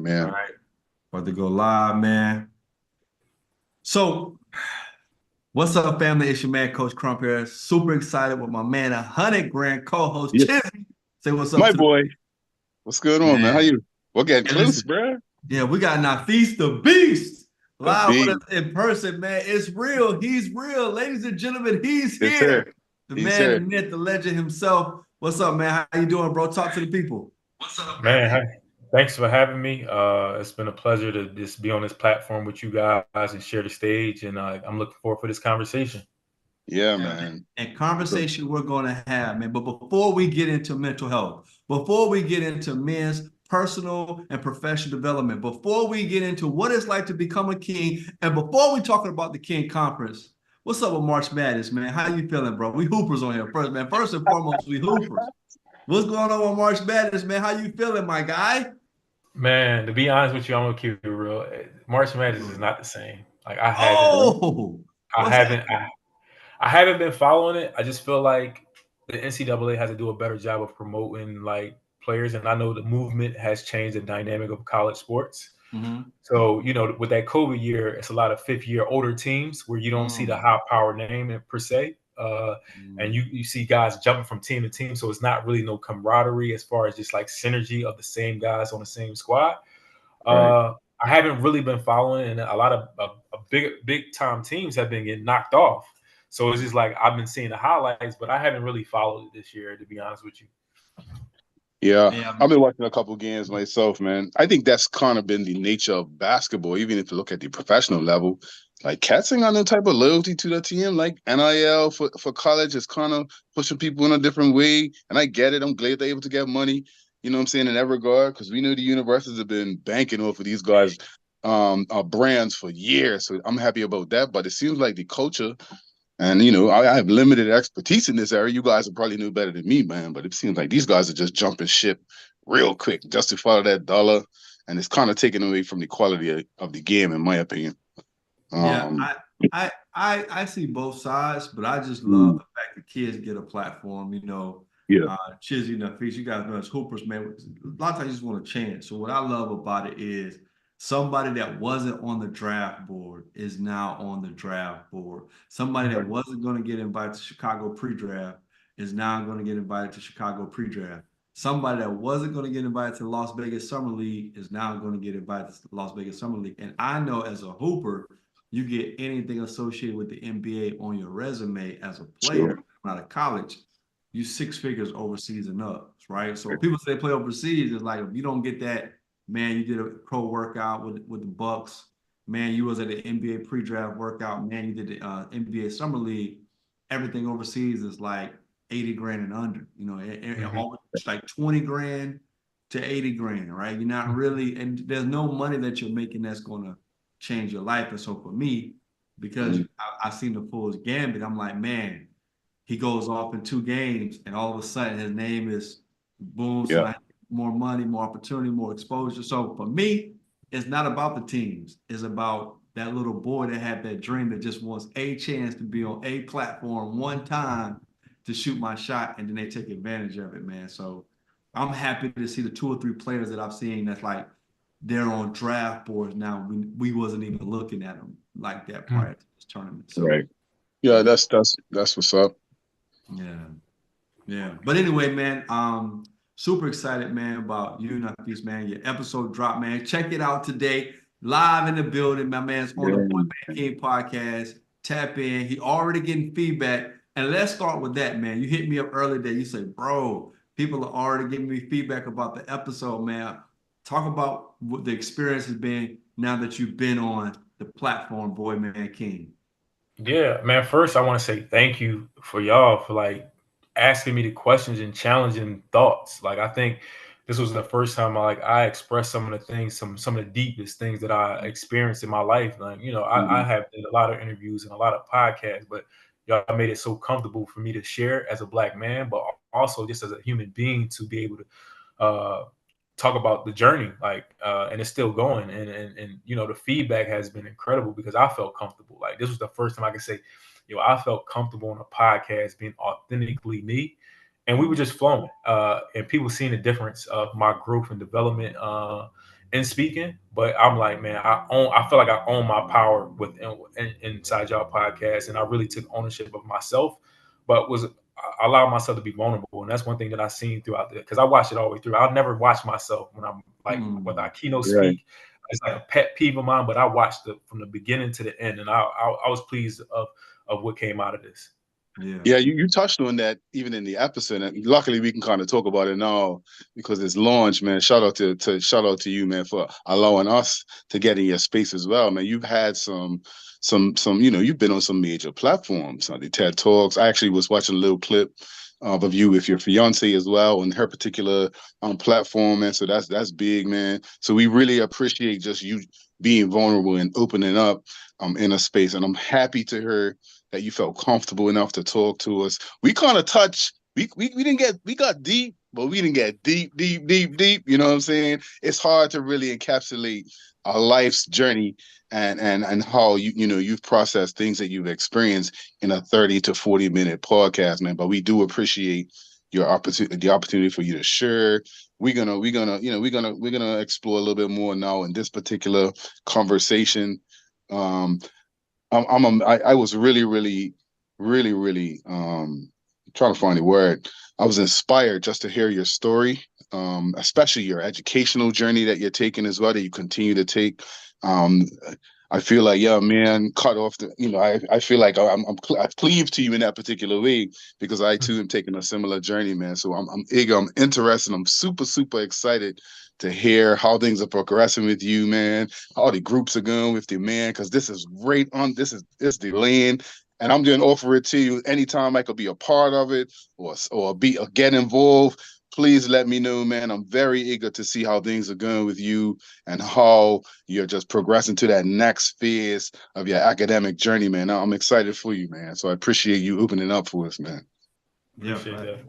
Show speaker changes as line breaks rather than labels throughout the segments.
man.
All right. About to go live, man. So, what's up, family? It's your man, Coach Crump here. Super excited with my man, 100 grand co-host,
Yeah,
Chizzy. Say what's up
my
to the
boy. What's going on, man? How
man.
you? We're getting
And
close,
listen,
bro.
yeah, we got Nafis the Beast
The
live with
big.
us in person, man. It's real. He's real. Ladies and gentlemen, he's
Yes, sir.
here. The
Yes,
man, the
sir.
myth, the legend himself. What's up, man? How you doing, bro? Talk to the people.
What's up, man? Hey, thanks for having me. It's been a pleasure to just be on this platform with you guys and share the stage. And I'm looking forward for this conversation.
Yeah,
And,
man.
and
So,
conversation we're going to have, man. But before we get into mental health, before we get into men's personal and professional development, before we get into what it's like to become a king, and before we talking about the King Conference, what's up with March Madness, man? How you feeling, bro? We hoopers on here first, man. First and foremost, we hoopers. What's going on with March Madness, man? How you feeling, my guy?
Man, to be honest with you, I'm gonna keep it real. March Madness is not the same. Like
Oh,
I
what's
haven't,
happening?
I haven't been following it. I just feel like the NCAA has to do a better job of promoting like players, and I know the movement has changed the dynamic of college sports.
Mm-hmm.
So, with that COVID year, it's a lot of fifth year older teams where you don't see the
Mm,
high power name per se. And
mm,
you see guys jumping from team to team. So it's not really no camaraderie as far as just like synergy of the same guys on the same squad.
right.
I haven't really been following, and a lot of big time teams have been getting knocked off. So it's just like I've been seeing the highlights, but I haven't really followed it this year, to be honest with you.
Yeah,
yeah.
I've been watching a couple games myself, man. I think that's kind of been the nature of basketball, even if you look at the professional level. Like cats ain't got no type of loyalty to the team. Like NIL for college is kind of pushing people in a different way. And I get it. I'm glad they're able to get money, you know what I'm saying, in that regard, because we know the universities have been banking off of these guys brands for years. So I'm happy about that. But it seems like the culture and I have limited expertise in this area. You guys will probably know better than me, man. But it seems like these guys are just jumping ship real quick just to follow that dollar, and it's kind of taken away from the quality of the game, in my opinion.
Yeah,
Um,
I see both sides, but I just love
mm,
the fact that kids get a platform.
yeah,
Chizzy and Nafis, you guys know as hoopers, man. A lot of times you just want a chance. So what I love about it is somebody that wasn't on the draft board is now on the draft board. Somebody that
right.
wasn't going to get invited to Chicago pre-draft is now going to get invited to Chicago pre-draft. Somebody that wasn't going to get invited to the Las Vegas Summer League is now going to get invited to the Las Vegas Summer League. And I know as a hooper, you get anything associated with the NBA on your resume as a player
Sure.
out of college, you six figures overseas and up, right? So people say play overseas is like if you don't get that, man, you did a pro workout with the Bucks, man, you was at the NBA pre-draft workout, man, you did the NBA summer league. Everything overseas is like 80 grand and under, it
Mhm.
always like 20 grand to 80 grand, right? You're not really, and there's no money that you're making that's gonna change your life. And so for me, because
Mm,
I've seen the full gambit, I'm like, man, he goes off in 2 games, and all of a sudden his name is boom,
yeah,
somebody more money, more opportunity, more exposure. So for me, it's not about the teams. It's about that little boy that had that dream that just wants a chance to be on a platform one time to shoot my shot, and then they take advantage of it, man. So I'm happy to see the 2 or 3 players that I've seen that's like they're on draft boards now. We wasn't even looking at them like that prior to this tournament. So
right. Yeah,
yeah,
that's what's up.
yeah. Yeah. But anyway, man, super excited, man, about you, Nafis, man. Your episode dropped, man. Check it out today. Live in the building. My man's on the Boy
Yeah,
Man King podcast. Tap in. He already getting feedback. And let's start with that, man. You hit me up earlier today. You say, bro, people are already giving me feedback about the episode, man. Talk about what the experience has been now that you've been on the platform, Boy Man King.
Yeah, man. First, I want to say thank you for y'all for like asking me the questions and challenging thoughts. Like, I think this was the first time I expressed some of the things, some of the deepest things that I experienced in my life. Like, I
mhm,
have did a lot of interviews and a lot of podcasts, but y'all made it so comfortable for me to share as a black man, but also just as a human being to be able to uh, talk about the journey, and it's still going, and the feedback has been incredible because I felt comfortable. Like this was the first time I could say, I felt comfortable on a podcast being authentically me, and we were just flowing, and people seeing the difference of my growth and development, in speaking, but I'm like, man, I feel like I own my power inside y'all podcast, and I really took ownership of myself, but was I allowed myself to be vulnerable, and that's one thing that I seen throughout because I watched it all the way through. I'll never watch myself when I'm like whether I keynote
Right.
speak. It's like a pet peeve of mine, but I watched it from the beginning to the end, and I was pleased of what came out of this.
Yeah.
Yeah, you touched on that even in the episode, and luckily we can kind of talk about it now because it's launched, man. Shout out to you, man, for allowing us to get in your space as well, man. You've had some, you've been on some major platforms, the TED Talks. I actually was watching a little clip of you with your fiance as well on her particular platform, man. So that's big, man. So we really appreciate just you being vulnerable and opening up in a space, and I'm happy to hear that you felt comfortable enough to talk to us. We kind of touched. We got deep, but we didn't get deep. You know what I'm saying? It's hard to really encapsulate a life's journey and how you've processed things that you've experienced in a 30 to 40 minute podcast, man. But we do appreciate your opportunity, the opportunity for you to share. We're gonna explore a little bit more now in this particular conversation. Um, I was really trying to find a word. I was inspired just to hear your story, especially your educational journey that you're taking as well, that you continue to take. Um, I feel like, yeah, man, cut off I feel like I've cleaved to you in that particular way because I too am taking a similar journey, man. So I'm eager, I'm interested, I'm super excited to hear how things are progressing with you, man. How the groups are going with you, man. Because this is right on. This is the lane, and I'm going to offer it to you anytime I could be a part of it or get involved. Please let me know, man. I'm very eager to see how things are going with you and how you're just progressing to that next phase of your academic journey, man. I'm excited for you, man. So I appreciate you opening up for us, man.
Yeah.
Appreciate that.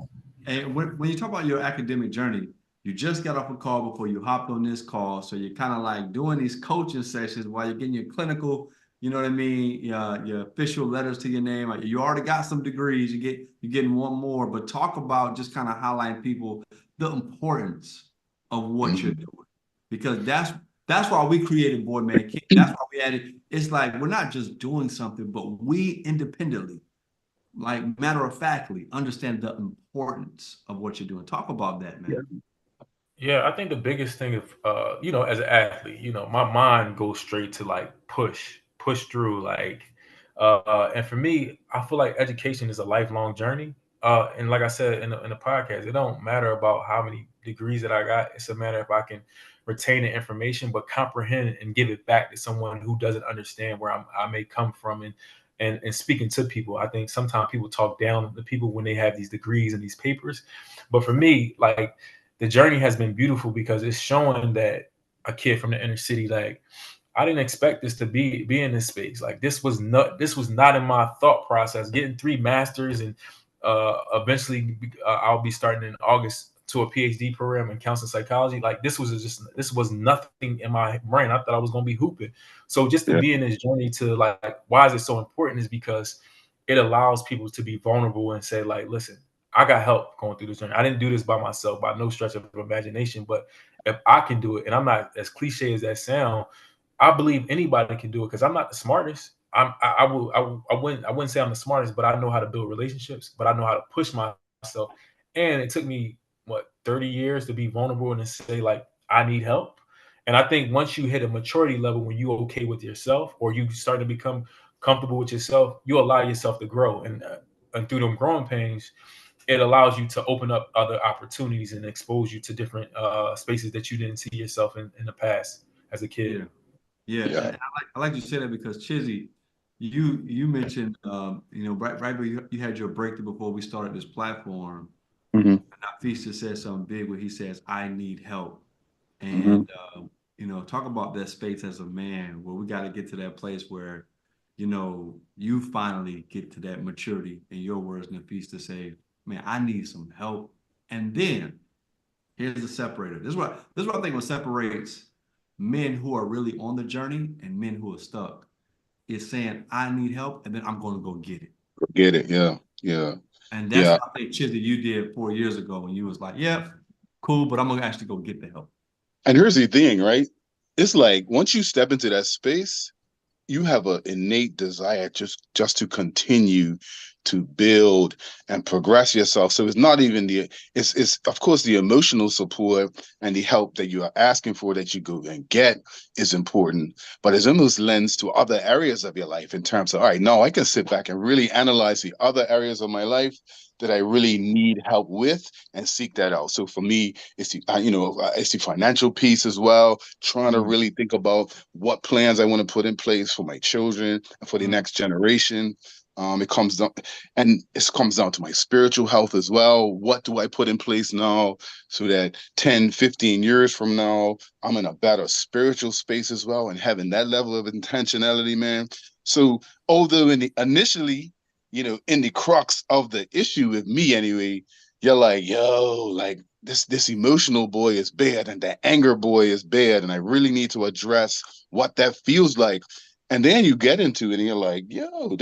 And when you talk about your academic journey, you just got off a call before you hopped on this call. So you're kind of like doing these coaching sessions while you're getting your clinical, you know what I mean, your official letters to your name. Like you already got some degrees, you're getting one more, but talk about just kind of highlighting people the importance of what you're
Mhm.
doing. Because that's why we created Boy Man King. That's why we added, it's like we're not just doing something, but we independently, like matter of factly, understand the importance of what you're doing. Talk about that,
Yeah.
man.
Yeah, I think the biggest thing of as an athlete, my mind goes straight to like push through, like and for me, I feel like education is a lifelong journey. And like I said in the podcast, it don't matter about how many degrees that I got. It's a matter if I can retain the information, but comprehend and give it back to someone who doesn't understand where I may come from. And speaking to people, I think sometimes people talk down to people when they have these degrees and these papers. But for me, like the journey has been beautiful because it's showing that a kid from the inner city, like I didn't expect this to be in this space. Like this was not in my thought process. Getting 3 masters and eventually I'll be starting in August to a PhD program in counseling psychology. Like this was nothing in my brain. I thought I was gonna be hooping. So just to
Yeah.
be in this journey to like why is it so important is because it allows people to be vulnerable and say like, listen, I got help going through this journey. I didn't do this by myself by no stretch of imagination, but if I can do it, and I'm not as cliche as that sound, I believe anybody can do it because I'm not the smartest. I wouldn't say I'm the smartest, but I know how to build relationships, but I know how to push myself. And it took me 30 years to be vulnerable and to say like I need help. And I think once you hit a maturity level when you're okay with yourself or you start to become comfortable with yourself, you allow yourself to grow. And through them growing pains, it allows you to open up other opportunities and expose you to different spaces that you didn't see yourself in the past as a kid.
Yeah, yeah, and
Yeah.
I like you said that because Chizzy, you mentioned right where you had your breakthrough before we started this platform.
Hmm.
Nafis just said something big where he says, "I need help,"
Hmm.
and talk about that space as a man where we got to get to that place where you finally get to that maturity in your words, Nafis, to say, "Man, I need some help," and then here's the separator. This is what I think what separates men who are really on the journey and men who are stuck is saying, I need help, and then I'm going to go get it.
Get it. Yeah. Yeah.
And that's
Yeah.
what I think, Chizzy, you did 4 years ago when you was like, yep, cool, but I'm going to actually go get the help.
And here's the thing, right? It's like once you step into that space, you have an innate desire just to continue to build and progress yourself. So it's not even it's of course the emotional support and the help that you are asking for that you go and get is important, but it's almost lends to other areas of your life in terms of, all right, no, I can sit back and really analyze the other areas of my life that I really need help with and seek that out. So for me, it's it's the financial piece as well, trying to really think about what plans I want to put in place for my children and for the next generation. It comes down and it comes down to my spiritual health as well. What do I put in place now so that 10, 15 years from now, I'm in a better spiritual space as well and having that level of intentionality, man. So although initially, in the crux of the issue with me anyway, you're like, yo, like this emotional boy is bad and that anger boy is bad. And I really need to address what that feels like. And then you get into it and you're like, yo,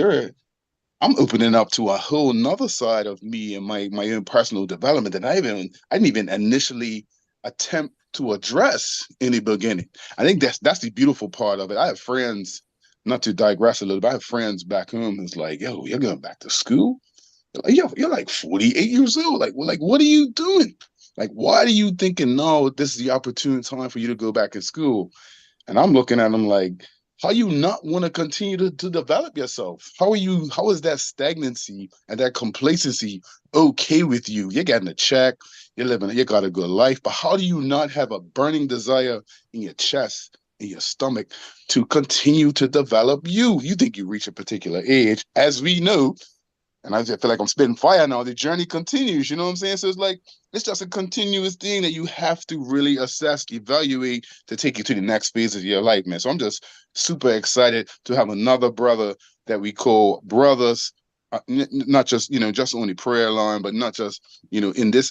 I'm opening up to a whole nother side of me and my own personal development that I didn't even initially attempt to address in the beginning. I think that's the beautiful part of it. I have friends, not to digress a little bit, I have friends back home who's like, yo, you're going back to school? You're like 48 years old. Like, what are you doing? Like, why are you thinking, no, this is the opportune time for you to go back in school? And I'm looking at them like, how you not want to continue to develop yourself? How is that stagnancy and that complacency okay with you? You're getting a check, you got a good life, but how do you not have a burning desire in your chest, in your stomach to continue to develop you? You think you reach a particular age, as we know, and I just feel like I'm spitting fire now. The journey continues, you know what I'm saying? So it's just a continuous thing that you have to really assess, evaluate to take you to the next phase of your life, man. So I'm just super excited to have another brother that we call brothers, not just, just on the prayer line, but not just,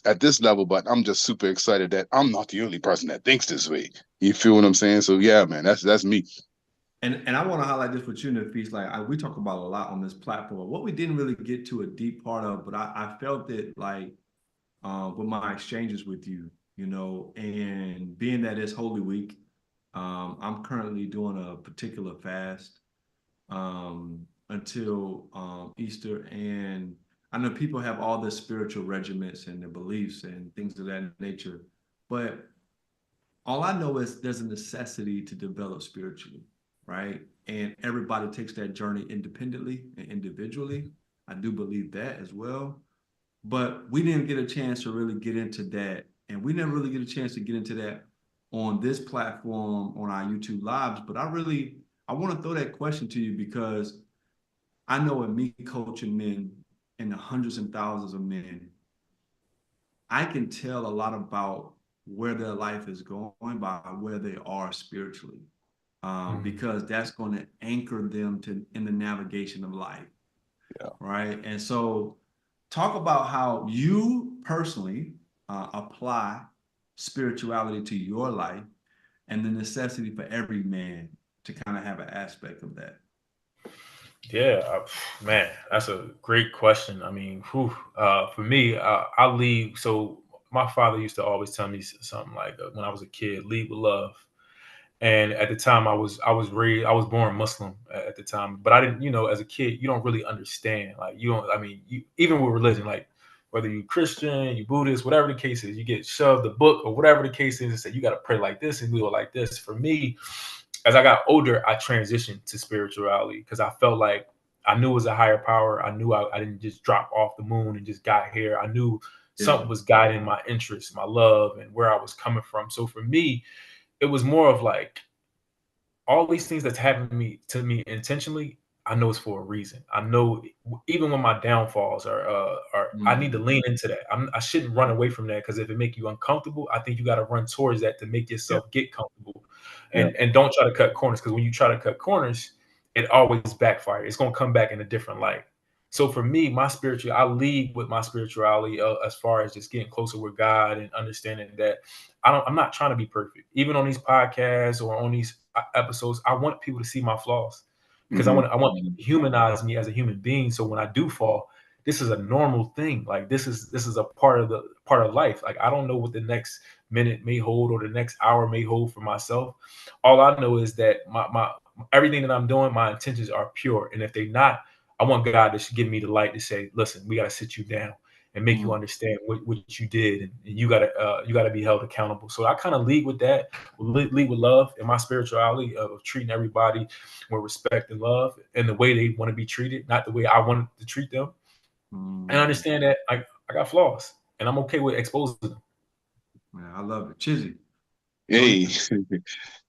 at this level, but I'm just super excited that I'm not the only person that thinks this way. You feel what I'm saying? So yeah, man, that's me.
And I want to highlight this with you, Nafis. Like we talk about a lot on this platform. What we didn't really get to a deep part of, but I felt it like with my exchanges with you, and being that it's Holy Week, I'm currently doing a particular fast until Easter, and I know people have all their spiritual regiments and their beliefs and things of that nature, but all I know is there's a necessity to develop spiritually, right? And everybody takes that journey independently and individually. I do believe that as well. But we didn't get a chance to really get into that. And we didn't really get a chance to get into that on this platform, on our YouTube lives. But I want to throw that question to you because I know in me coaching men and the hundreds and thousands of men, I can tell a lot about where their life is going by where they are spiritually, because that's going to anchor them in the navigation of life.
Yeah.
Right. And so talk about how you personally apply spirituality to your life and the necessity for every man to kind of have an aspect of that.
Yeah, man, that's a great question. I mean, for me, I lead. So my father used to always tell me something like, when I was a kid, lead with love. And at the time, I was born Muslim at the time, but I didn't, as a kid, you don't really understand. Like you don't, I mean, even with religion, like whether you Christian, you Buddhist, whatever the case is, you get shoved a book or whatever the case is and say you got to pray like this and do it like this. For me, as I got older, I transitioned to spirituality because I felt like I knew it was a higher power. I knew I didn't just drop off the moon and just got here. I knew something was guiding my interests, my love, and where I was coming from. So for me, it was more of like all these things that's happening to me intentionally. I know it's for a reason. I know even when my downfalls are I need to lean into that. I shouldn't run away from that because if it make you uncomfortable, I think you got to run towards that to make yourself get comfortable, and don't try to cut corners because when you try to cut corners, it always backfires. It's gonna come back in a different light. So for me, I lead with my spirituality as far as just getting closer with God and understanding that I'm not trying to be perfect. Even on these podcasts or on these episodes, I want people to see my flaws because I want people to humanize me as a human being. So when I do fall, this is a normal thing. Like this is a part of life. Like I don't know what the next minute may hold or the next hour may hold for myself. All I know is that my everything that I'm doing, my intentions are pure. And if they're not, I want God to give me the light to say, listen, we got to sit you down and make you understand what you did, and you gotta be held accountable. So I kind of lead with that, lead with love and my spirituality of treating everybody with respect and love and the way they want to be treated, not the way I want to treat them. And understand that I got flaws, and I'm okay with exposing them.
Man, I love it, Chizzy.
Hey,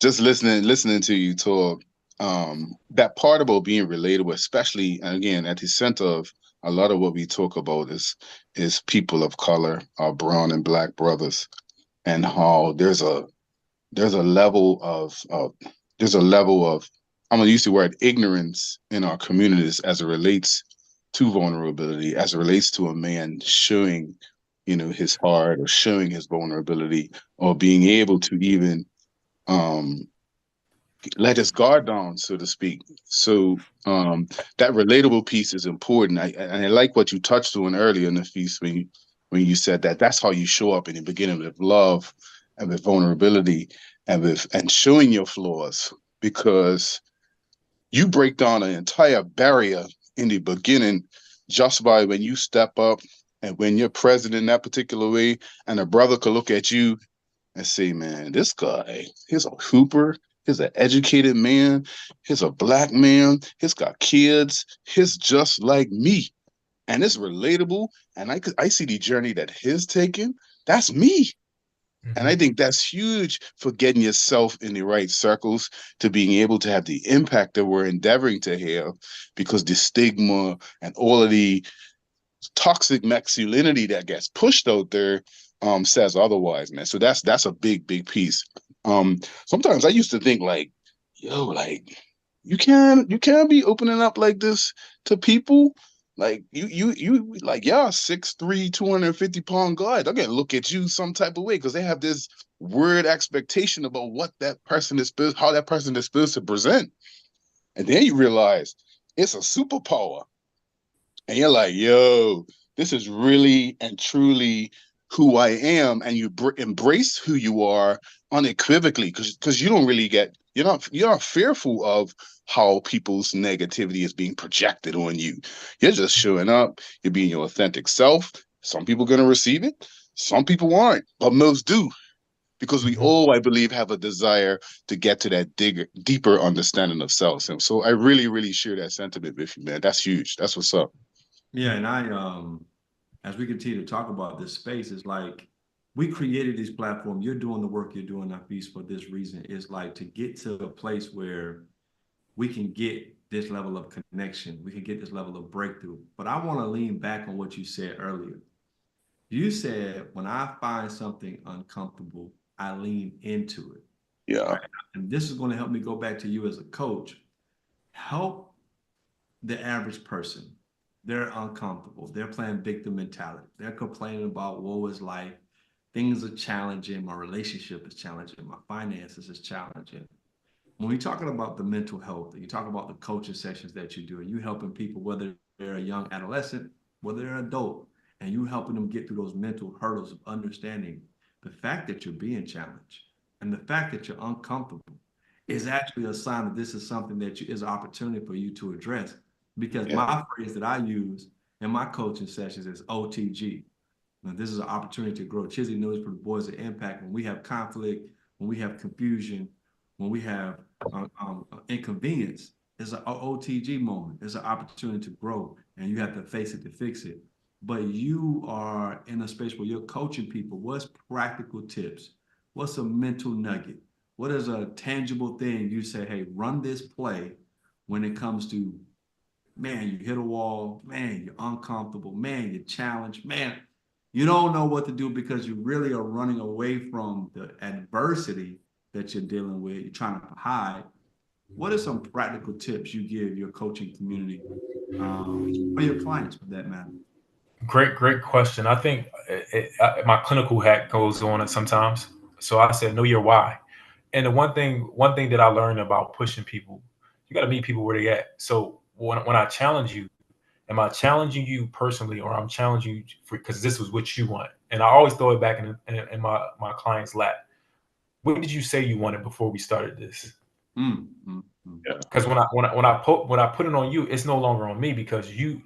just listening to you talk, that part about being relatable, especially, and again, at the center of a lot of what we talk about is people of color, our brown and black brothers, and how there's a level of I'm gonna use the word ignorance in our communities as it relates to vulnerability, as it relates to a man showing, his heart or showing his vulnerability or being able to even um let his guard down, so to speak. So that relatable piece is important. I like what you touched on earlier, Nafis, when you said that that's how you show up in the beginning with love and with vulnerability and showing your flaws, because you break down an entire barrier in the beginning just by when you step up and when you're present in that particular way, and a brother could look at you and say, man, this guy, he's a hooper, he's an educated man, he's a black man, he's got kids, he's just like me. And it's relatable. And I see the journey that he's taken. That's me. And I think that's huge for getting yourself in the right circles to being able to have the impact that we're endeavoring to have, because the stigma and all of the toxic masculinity that gets pushed out there says otherwise, man. So that's a big piece. Sometimes I used to think like, yo, like you can't be opening up like this to people. Like you like, y'all 6'3", 250-pound guy. They're gonna look at you some type of way because they have this weird expectation about what that person is supposed, how that person is supposed to present. And then you realize it's a superpower. And you're like, yo, this is really and truly who I am. And you embrace who you are unequivocally, because you don't really you're not fearful of how people's negativity is being projected on you. You're just showing up. You're being your authentic self. Some people are going to receive it. Some people aren't, but most do. Because we all, I believe, have a desire to get to that deeper understanding of self. And so I really, really share that sentiment with you, man. That's huge. That's what's up.
Yeah, and as we continue to talk about this space, it's like we created this platform. You're doing the work you're doing, Nafis, for this reason. It's like to get to a place where we can get this level of connection. We can get this level of breakthrough. But I want to lean back on what you said earlier. You said, when I find something uncomfortable, I lean into it.
Yeah.
Right? And this is going to help me go back to you as a coach. Help the average person. They're uncomfortable. They're playing victim mentality. They're complaining about woe is life. Things are challenging. My relationship is challenging. My finances is challenging. When you're talking about the mental health, and you talk about the coaching sessions that you do, and you helping people, whether they're a young adolescent, whether they're an adult, and you helping them get through those mental hurdles of understanding the fact that you're being challenged and the fact that you're uncomfortable is actually a sign that this is something that is an opportunity for you to address. Because my phrase that I use in my coaching sessions is OTG. Now, this is an opportunity to grow. Chizzy knows for the boys of impact. When we have conflict, when we have confusion, when we have inconvenience, it's an OTG moment. It's an opportunity to grow, and you have to face it to fix it. But you are in a space where you're coaching people. What's practical tips? What's a mental nugget? What is a tangible thing you say, hey, run this play when it comes to, man, you hit a wall, man, you're uncomfortable, man, you're challenged, man, you don't know what to do because you really are running away from the adversity that you're dealing with. You're trying to hide. What are some practical tips you give your coaching community, or your clients for that matter?
Great question. I think my clinical hat goes on it sometimes. So I said, know your why. And the one thing that I learned about pushing people, you got to meet people where they at. So when I challenge you, Am I challenging you personally, or I'm challenging you because this was what you want? And I always throw it back in my client's lap. What did you say you wanted before we started this?
Yeah.
Because when I put it on you, it's no longer on me, because you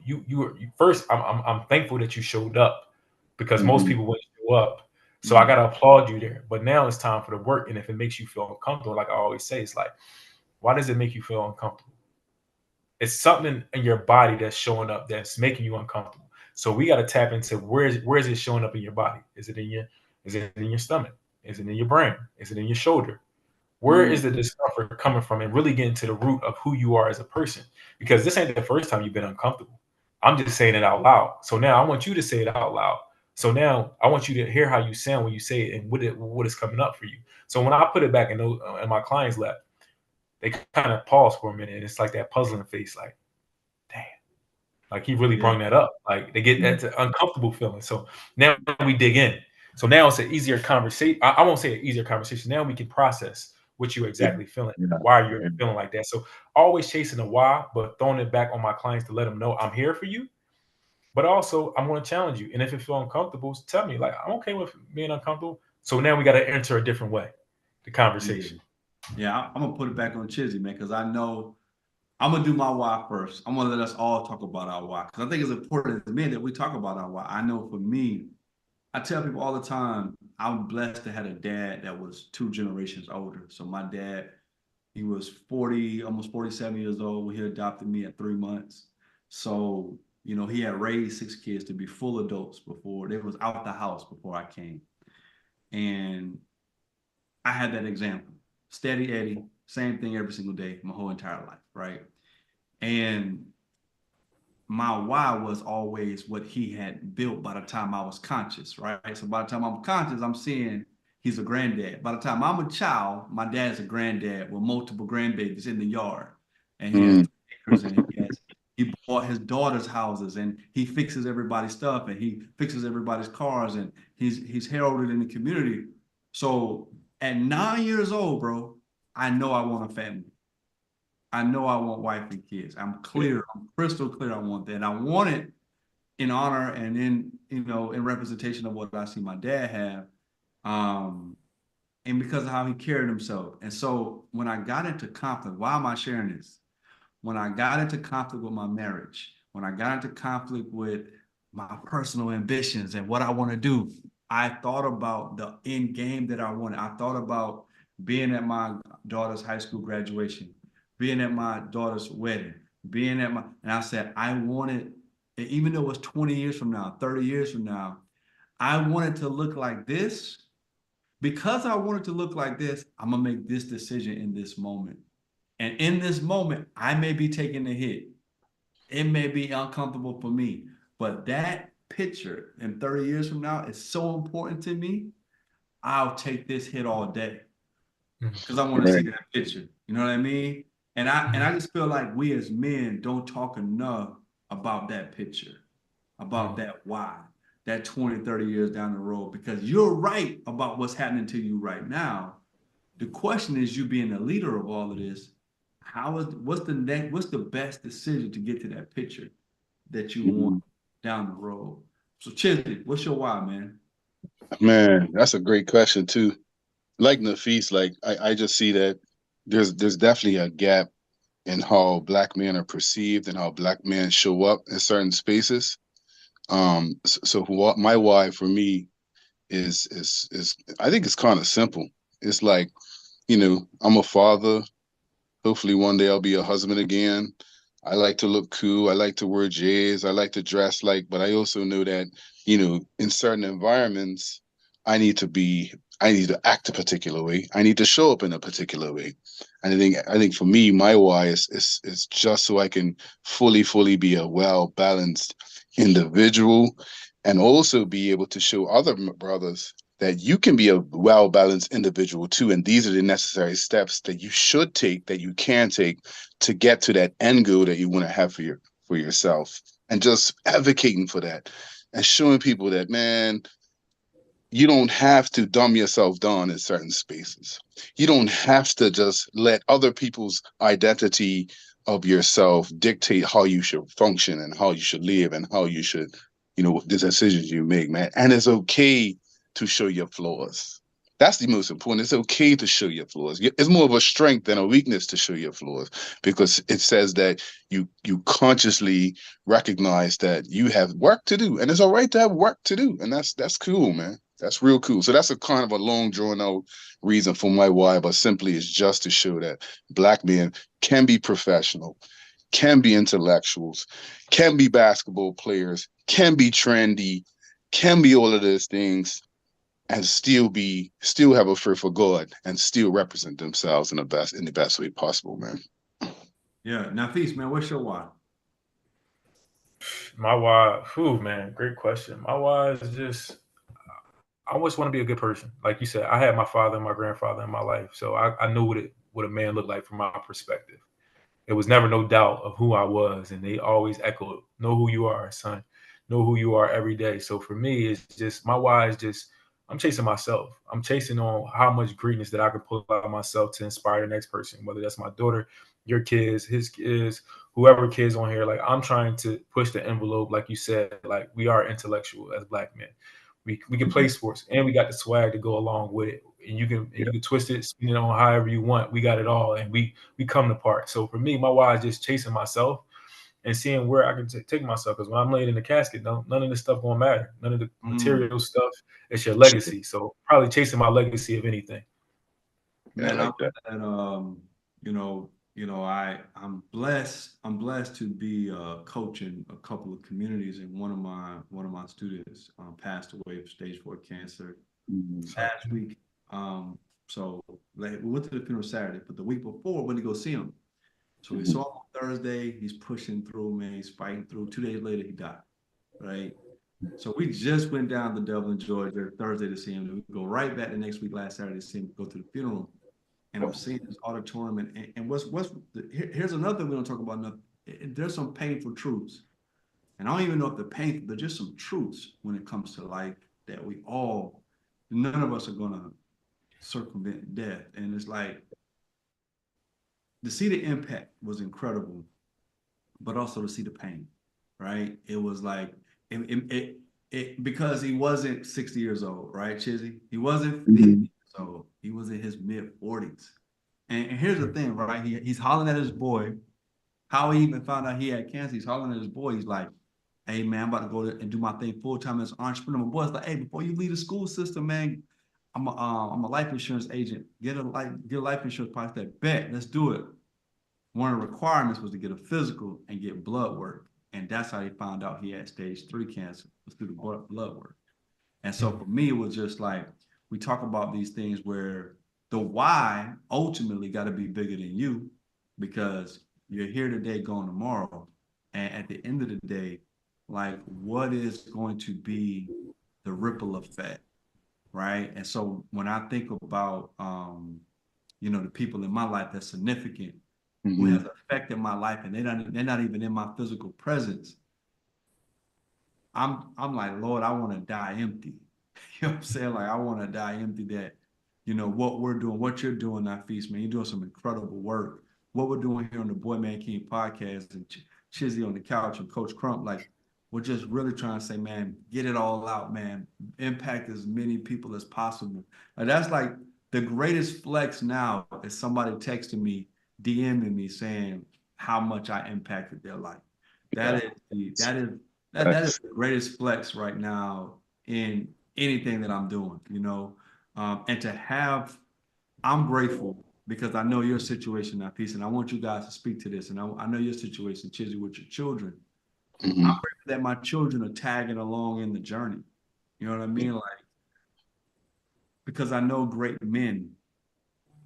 first, I'm thankful that you showed up, because most
Mhm.
people wouldn't show up. So I gotta applaud you there. But now it's time for the work. And if it makes you feel uncomfortable, like I always say, it's like, why does it make you feel uncomfortable? It's something in your body that's showing up that's making you uncomfortable. So we got to tap into where is it showing up in your body? Is it in your stomach? Is it in your brain? Is it in your shoulder? Where is the discomfort coming from? And really getting to the root of who you are as a person. Because this ain't the first time you've been uncomfortable. I'm just saying it out loud. So now I want you to say it out loud. So now I want you to hear how you sound when you say it, and what is coming up for you. So when I put it back in my client's lap, they kind of pause for a minute. And it's like that puzzling face, like, damn, like he really brought that up. Like they get that uncomfortable feeling. So now we dig in. So now it's an easier conversation. I won't say an easier conversation. Now we can process what you
Yeah.
exactly feeling,
Yeah.
why you're
Yeah.
feeling like that. So always chasing the why, but throwing it back on my clients to let them know I'm here for you. But also I'm going to challenge you. And if it feels uncomfortable, tell me, like, I'm okay with being uncomfortable. So now we got to enter a different way, the conversation.
Yeah, I'm gonna put it back on Chizzy, man, because I know I'm gonna do my why first. I'm gonna let us all talk about our why, because I think it's important as men that we talk about our why. I know for me, I tell people all the time, I'm blessed to have a dad that was 2 generations older. So my dad, he was 40, almost 47 years old when he adopted me at 3 months. So, he had raised 6 kids to be full adults before they was out the house before I came. And I had that example. Steady Eddie, same thing every single day, my whole entire life, right? And my why was always what he had built by the time I was conscious, right? So by the time I'm conscious, I'm seeing he's a granddad. By the time I'm a child, my dad's a granddad with multiple grandbabies in the yard. And he has
Mm.
3 acres, and he bought his daughter's houses, and he fixes everybody's stuff, and he fixes everybody's cars, and he's heralded in the community. So at 9 years old, bro, I know I want a family. I know I want wife and kids. I'm clear. I'm crystal clear. I want that. And I want it in honor and in representation of what I see my dad have. And because of how he carried himself. And so when I got into conflict, why am I sharing this? When I got into conflict with my marriage, when I got into conflict with my personal ambitions and what I want to do, I thought about the end game that I wanted. I thought about being at my daughter's high school graduation, being at my daughter's wedding, and I said, I wanted, even though it was 20 years from now, 30 years from now, I wanted to look like this. Because I wanted to look like this, I'm gonna make this decision in this moment. And in this moment, I may be taking a hit. It may be uncomfortable for me, but that picture in 30 years from now is so important to me. I'll take this hit all day because I want to see
Right.
that picture. You know what I mean? And I just feel like we as men don't talk enough about that picture, about that why, that 20, 30 years down the road, because you're right about what's happening to you right now. The question is, you being the leader of all of this, what's the best decision to get to that picture that you want
Mhm.
down the road? So Chisley, what's your why, man?
Man, that's a great question too. Like Nafis, like I just see that there's definitely a gap in how black men are perceived and how black men show up in certain spaces. So what my why for me is I think it's kind of simple. It's like, I'm a father. Hopefully one day I'll be a husband again. I like to look cool. I like to wear J's. I like to dress like, but I also know that, in certain environments, I need to act a particular way. I need to show up in a particular way. And I think for me, my why is just so I can fully be a well-balanced individual and also be able to show other brothers that you can be a well-balanced individual too. And these are the necessary steps that you should take, that you can take to get to that end goal that you want to have for yourself. And just advocating for that and showing people that, man, you don't have to dumb yourself down in certain spaces. You don't have to just let other people's identity of yourself dictate how you should function and how you should live and how you should, the decisions you make, man. And it's okay to show your flaws. That's the most important. It's okay to show your flaws. It's more of a strength than a weakness to show your flaws, because it says that you consciously recognize that you have work to do, and it's all right to have work to do, and that's cool, man. That's real cool. So that's a kind of a long drawn out reason for my why, but simply it's just to show that Black men can be professional, can be intellectuals, can be basketball players, can be trendy, can be all of those things, and still have a fear for God and still represent themselves in the best way possible, man.
Yeah. Nafis, man, what's your why?
My why, man, great question. My why is just I always want to be a good person. Like you said, I had my father and my grandfather in my life, so I knew what a man looked like from my perspective. There was never no doubt of who I was, and they always echoed, "Know who you are, son. Know who you are every day." So for me, it's just my why is just I'm chasing myself. I'm chasing on how much greatness that I can pull out of myself to inspire the next person, whether that's my daughter, your kids, his kids, whoever kids on here. Like I'm trying to push the envelope, like you said. Like we are intellectual as Black men. We can play sports and we got the swag to go along with it. And you can twist it, spin it on however you want. We got it all, and we come to part. So for me, my why is just chasing myself and seeing where I can take myself. Because when I'm laying in the casket, none of this stuff gonna matter. None of the material stuff. It's your legacy. So probably chasing my legacy, if anything.
Man,
I like that.
I'm blessed. I'm blessed to be coaching a couple of communities, and one of my students passed away of stage 4 cancer last week. So like, we went to the funeral Saturday, but the week before, when to go see him. So we saw him on Thursday. He's pushing through, man. He's fighting through. 2 days later, he died. Right. So we just went down to Dublin, Georgia, Thursday to see him. We go right back the next week, last Saturday, to see him, go to the funeral. And I'm seeing this auditorium, and here's another thing we don't talk about enough. There's some painful truths, and I don't even know if they're painful. They're just some truths when it comes to life that none of us are gonna circumvent death. And it's like to see the impact was incredible, but also to see the pain, right? It was like because he wasn't 60 years old, right, Chizzy? He wasn't 50 years old. He was in his mid 40s. And here's the thing, right? He's hollering at his boy. How he even found out he had cancer, he's hollering at his boy. He's like, "Hey, man, I'm about to go and do my thing full time as an entrepreneur." My boy's like, "Hey, before you leave the school system, man, I'm a life insurance agent. Get a life insurance policy." That bet, let's do it. One of the requirements was to get a physical and get blood work, and that's how he found out he had stage 3 cancer, was through the blood work. And so for me, it was just like we talk about these things where the why ultimately got to be bigger than you, because you're here today, going tomorrow. And at the end of the day, like, what is going to be the ripple effect, right? And so when I think about, the people in my life that's significant, who has affected my life, and they're not even in my physical presence, I'm like, Lord, I want to die empty. You know what I'm saying? Like, I want to die empty. That, what we're doing, what you're doing, Nafis, man, you're doing some incredible work. What we're doing here on the Boy Man King podcast, and Chizzy on the couch and Coach Crump, like, we're just really trying to say, man, get it all out, man. Impact as many people as possible. And that's like the greatest flex now is somebody texting me, DMing me, saying how much I impacted their life. That is the greatest flex right now in anything that I'm doing, and to have, I'm grateful because I know your situation, Nafis, and I want you guys to speak to this. And I know your situation, Chizzy, with your children. I'm grateful that my children are tagging along in the journey. You know what I mean? Like, because I know great men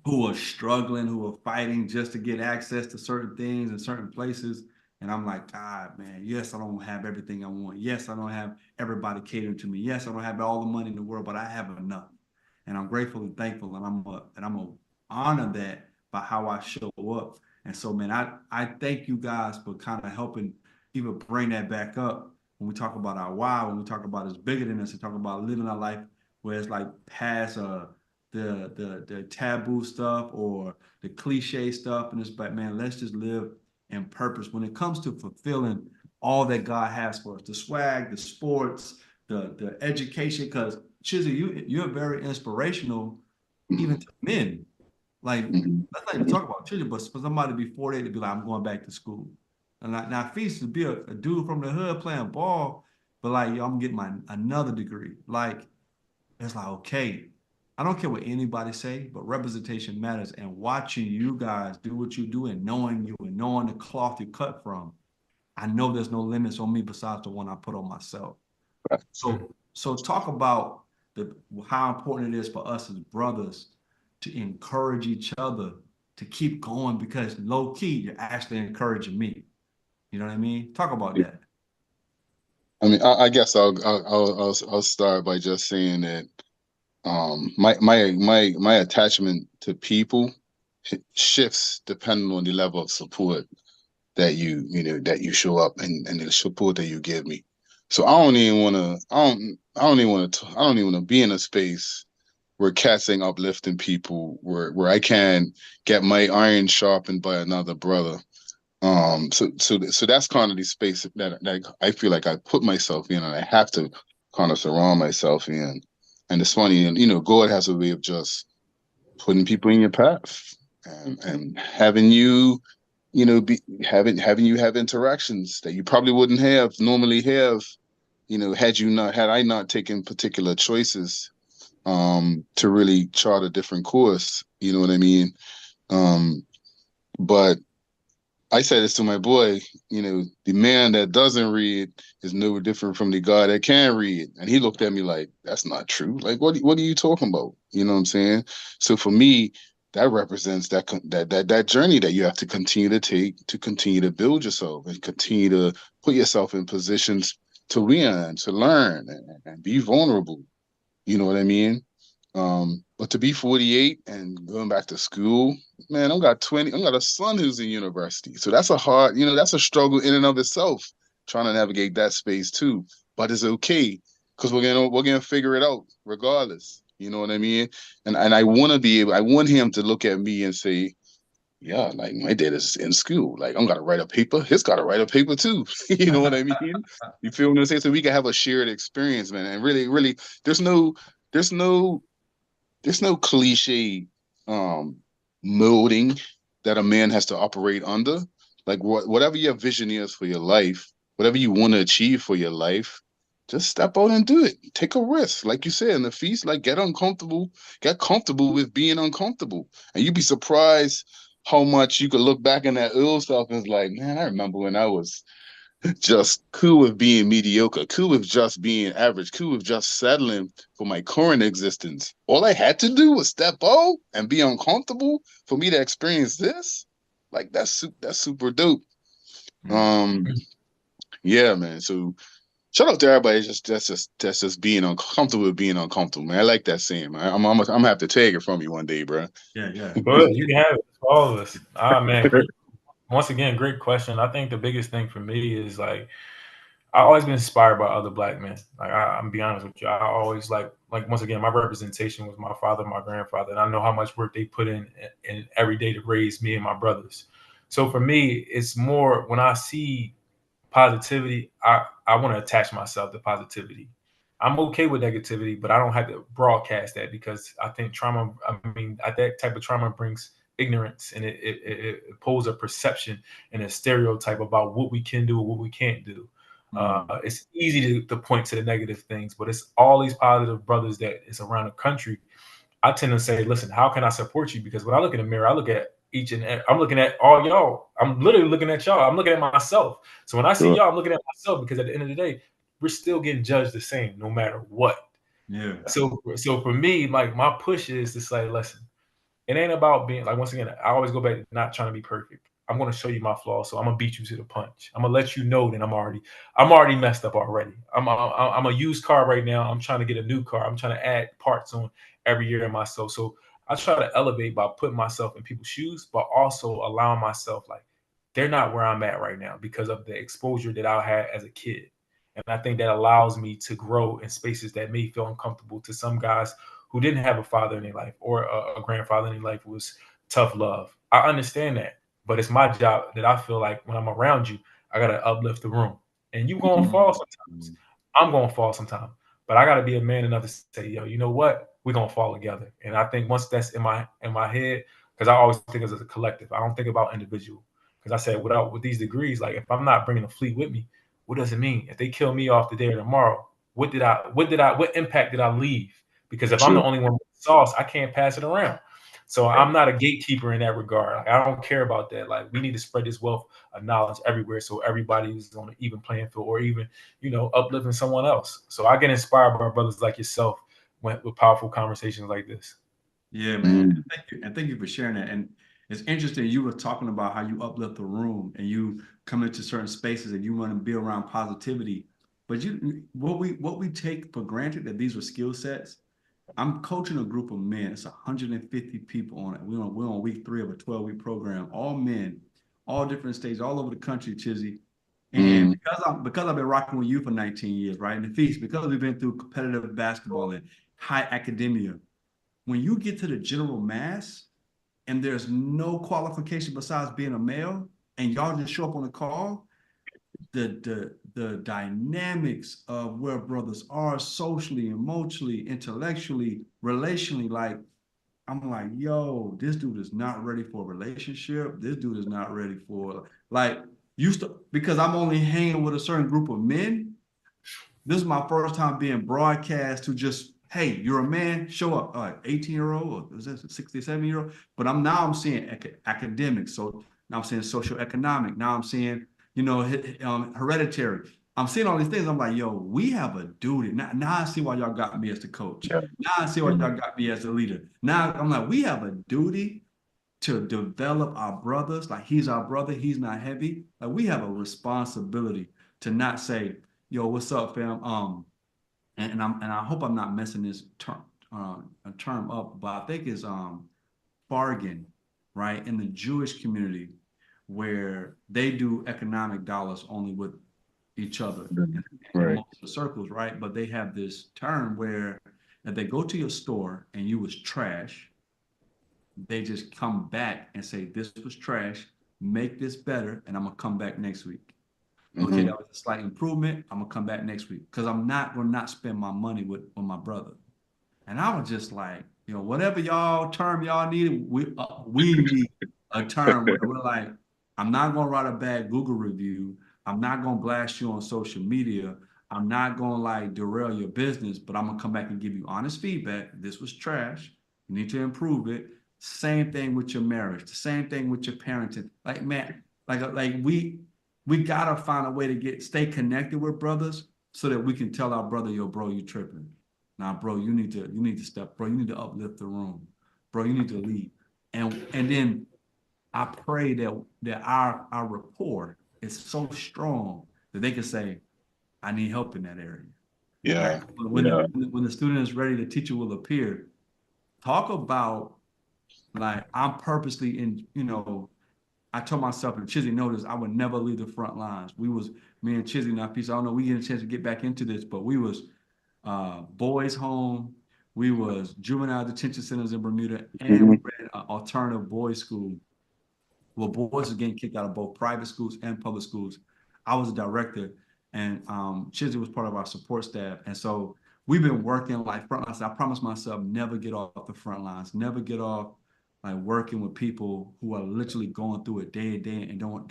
who are struggling, who are fighting just to get access to certain things in certain places. And I'm like, God, man, yes, I don't have everything I want. Yes, I don't have everybody catering to me. Yes, I don't have all the money in the world, but I have enough. And I'm grateful and thankful, and I'm gonna honor that by how I show up. And so, man, I thank you guys for kind of helping even bring that back up when we talk about our why, when we talk about it's bigger than us, and talk about living our life where it's like past the taboo stuff or the cliche stuff, and it's like, man, let's just live and purpose when it comes to fulfilling all that God has for us, the swag, the sports, the education. Because Chizzy, you're very inspirational even to men. Like,
Mhm.
let's not even talk about children, but for somebody to be 48 to be like, I'm going back to school. And like, now, Feast to be a dude from the hood playing ball, but like, yo, I'm getting my another degree. Like, it's like, okay, I don't care what anybody say, but representation matters. And watching you guys do what you do and knowing you and knowing the cloth you cut from, I know there's no limits on me besides the one I put on myself. So talk about how important it is for us as brothers to encourage each other to keep going, because low key, you're actually encouraging me. You know what I mean? Talk about that.
I mean, I guess I'll start by just saying that my attachment to people shifts depending on the level of support that that you show up and the support that you give me. So I don't even want to be in a space where cats ain't uplifting people, where I can get my iron sharpened by another brother. So that's kind of the space that I feel like I put myself in, and I have to kind of surround myself in. And it's funny, and God has a way of just putting people in your path and having you, be having you have interactions that you probably wouldn't have normally have, had I not taken particular choices to really chart a different course. You know what I mean? But I say this to my boy, the man that doesn't read is no different from the guy that can read. And he looked at me like, that's not true. Like, what are you talking about? You know what I'm saying? So for me, that represents that journey that you have to continue to take to continue to build yourself and continue to put yourself in positions to win, to learn, and be vulnerable. You know what I mean? But to be 48 and going back to school, man, I got a son who's in university. So that's that's a struggle in and of itself, trying to navigate that space too. But it's okay, because we're gonna figure it out regardless. You know what I mean? And I want him to look at me and say, yeah, like my dad is in school. Like I'm gonna write a paper. He's gotta write a paper too. You know what I mean? You feel what I'm saying? So we can have a shared experience, man. And really, really, there's no there's no there's no cliche um molding that a man has to operate under. Like whatever your vision is for your life, whatever you want to achieve for your life, just step out and do it. Take a risk. Like you said in the feast, like get comfortable with being uncomfortable. And you'd be surprised how much you could look back in that old stuff and it's like, man, I remember when I was just cool with being mediocre, cool with just being average, cool with just settling for my current existence. All I had to do was step out and be uncomfortable for me to experience this. Like that's super dope. Um, yeah, man. So shout out to everybody. That's just being uncomfortable with being uncomfortable, man. I like that saying, man. I'm gonna have to take it from you one day, bro.
Yeah, yeah.
Good, you can have it for all of us. Man, great. Once again, great question. I think the biggest thing for me is like I've always been inspired by other black men. Like I'm be honest with you, I always like once again, my representation was my father, my grandfather, and I know how much work they put in every day to raise me and my brothers. So for me, it's more when I see positivity, I want to attach myself to positivity. I'm okay with negativity, but I don't have to broadcast that because I think trauma. I mean, that type of trauma brings ignorance and it pulls a perception and a stereotype about what we can do, what we can't do. It's easy to point to the negative things, but it's all these positive brothers that is around the country. I tend to say, listen, how can I support you? Because when I look in the mirror, I look at I'm looking at all y'all. I'm literally looking at y'all. I'm looking at myself. So when I see
Sure.
y'all, I'm looking at myself because at the end of the day, we're still getting judged the same, no matter what.
Yeah.
So for me, like my push is to say, listen, it ain't about being like once again, I always go back to not trying to be perfect. I'm gonna show you my flaws, so I'm gonna beat you to the punch. I'm gonna let you know that I'm already messed up already. I'm a used car right now. I'm trying to get a new car. I'm trying to add parts on every year in myself. So I try to elevate by putting myself in people's shoes, but also allowing myself like they're not where I'm at right now because of the exposure that I had as a kid. And I think that allows me to grow in spaces that may feel uncomfortable to some guys who didn't have a father in their life or a grandfather in their life. It was tough love. I understand that. but it's my job that I feel like when I'm around you, I gotta uplift the room. And you gonna fall sometimes. I'm gonna fall sometimes. But I gotta be a man enough to say, yo, you know what? We're gonna fall together. And I think once that's in my head, because I always think as a collective. I don't think about individual. Because I said, with these degrees, like if I'm not bringing a fleet with me, what does it mean? If they kill me off today or tomorrow, what impact did I leave? Because if I'm the
True.
only one with the sauce, I can't pass it around. So I'm not a gatekeeper in that regard. Like, I don't care about that. Like we need to spread this wealth of knowledge everywhere so everybody's on an even playing field, or even, uplifting someone else. So I get inspired by brothers like yourself with powerful conversations like this.
Yeah, man.
Mm.
Thank you. And thank you for sharing that. And it's interesting. You were talking about how you uplift the room and you come into certain spaces and you want to be around positivity. But what we take for granted that these are skill sets. I'm coaching a group of men. It's 150 people on it. We're on week 3 of a 12-week program. All men, all different states, all over the country, Chizzy. And
Mm.
because I've been rocking with you for 19 years, right? And Nafis, because we've been through competitive basketball and high academia, when you get to the general mass and there's no qualification besides being a male, and y'all just show up on the call, the dynamics of where brothers are socially, emotionally, intellectually, relationally, like I'm like, yo, this dude is not ready for a relationship. This dude is not ready for like because I'm only hanging with a certain group of men. This is my first time being broadcast to just, hey, you're a man, show up. 18-year-old, or is that 67-year-old? But I'm seeing academics. So now I'm seeing social economic. Now I'm seeing, hereditary. I'm seeing all these things. I'm like, yo, we have a duty. Now I see why y'all got me as the coach.
Yeah.
Now I see why y'all got me as the leader. Now I'm like, we have a duty to develop our brothers. Like he's our brother. He's not heavy. Like we have a responsibility to not say, yo, what's up, fam? And I hope I'm not messing this term up, but I think it's bargain, right? In the Jewish community, where they do economic dollars only with each other in
Right.
most of the circles, right? But they have this term where if they go to your store and you was trash, they just come back and say, this was trash, make this better, and I'm gonna come back next week. Okay, that was a slight improvement. I'm gonna come back next week because I'm not gonna not spend my money with my brother. And I was just like, whatever term y'all need, we need a term where we're like, I'm not gonna write a bad Google review. I'm not gonna blast you on social media. I'm not gonna like derail your business, but I'm gonna come back and give you honest feedback. This was trash. You need to improve it. Same thing with your marriage. The same thing with your parenting. Like man, like we gotta find a way to stay connected with brothers so that we can tell our brother, yo, bro, you tripping. Now, bro, you need to step, bro. You need to uplift the room, bro. You need to lead, and then I pray that our rapport is so strong that they can say, I need help in that area. Right?
Yeah.
When the student is ready, the teacher will appear. Talk about like I'm purposely I told myself and Chizzy noticed I would never leave the front lines. Me and Chizzy, Nafis, I don't know, we get a chance to get back into this, but we was boys home, we was juvenile detention centers in Bermuda, and we ran an alternative boys school. Well, boys are getting kicked out of both private schools and public schools. I was a director, and Chizzy was part of our support staff. And so we've been working like front lines. I promised myself never get off the front lines, never get off like working with people who are literally going through it day to day and don't